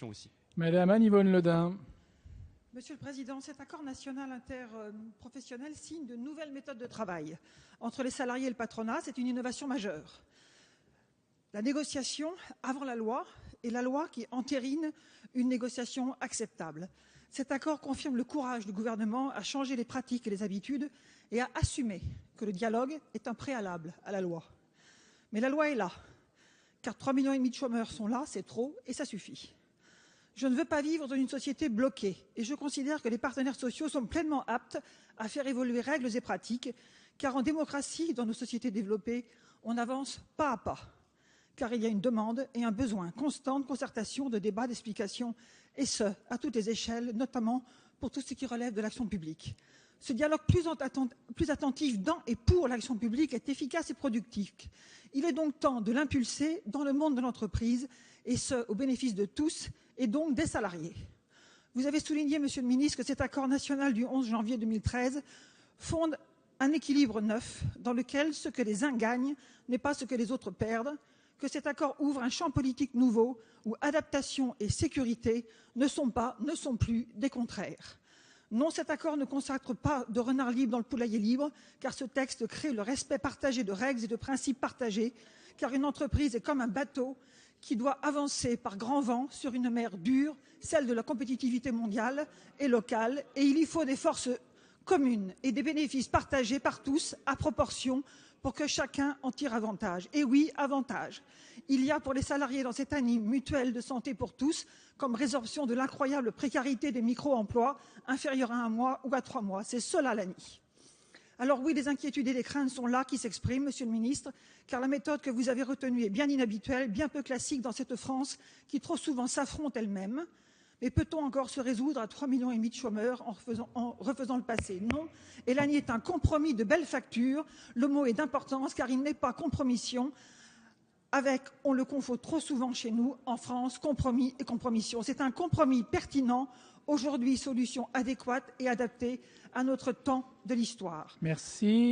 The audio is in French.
questions aussi. Madame Anne-Yvonne Le Dain. Monsieur le Président, cet accord national interprofessionnel signe de nouvelles méthodes de travail entre les salariés et le patronat. C'est une innovation majeure. La négociation avant la loi et la loi qui entérine une négociation acceptable. Cet accord confirme le courage du gouvernement à changer les pratiques et les habitudes et à assumer que le dialogue est un préalable à la loi. Mais la loi est là, car 3,5 millions de chômeurs sont là, c'est trop et ça suffit. Je ne veux pas vivre dans une société bloquée et je considère que les partenaires sociaux sont pleinement aptes à faire évoluer règles et pratiques, car en démocratie, dans nos sociétés développées, on avance pas à pas, car il y a une demande et un besoin constant de concertation, de débat, d'explication, et ce, à toutes les échelles, notamment pour tout ce qui relève de l'action publique. Ce dialogue plus attentif dans et pour l'action publique est efficace et productif. Il est donc temps de l'impulser dans le monde de l'entreprise, et ce, au bénéfice de tous, et donc des salariés. Vous avez souligné, Monsieur le Ministre, que cet accord national du 11 janvier 2013 fonde un équilibre neuf dans lequel ce que les uns gagnent n'est pas ce que les autres perdent, que cet accord ouvre un champ politique nouveau où adaptation et sécurité ne sont plus des contraires. Non, cet accord ne consacre pas de renard libre dans le poulailler libre, car ce texte crée le respect partagé de règles et de principes partagés, car une entreprise est comme un bateau qui doit avancer par grand vent sur une mer dure, celle de la compétitivité mondiale et locale, et il y faut des forces communes et des bénéfices partagés par tous à proportion pour que chacun en tire avantage. Et oui, avantage. Il y a pour les salariés dans cette année mutuelle de santé pour tous, comme résorption de l'incroyable précarité des micro-emplois inférieurs à 1 mois ou à 3 mois. C'est cela l'ANI. Alors oui, les inquiétudes et les craintes sont là qui s'expriment, Monsieur le Ministre, car la méthode que vous avez retenue est bien inhabituelle, bien peu classique dans cette France qui trop souvent s'affronte elle-même. Mais peut-on encore se résoudre à 3,5 millions de chômeurs en refaisant le passé? Non. Et l'ANI est un compromis de belle facture. Le mot est d'importance car il n'est pas compromission avec, on le confond trop souvent chez nous, en France, compromis et compromission. C'est un compromis pertinent, aujourd'hui solution adéquate et adaptée à notre temps de l'histoire. Merci.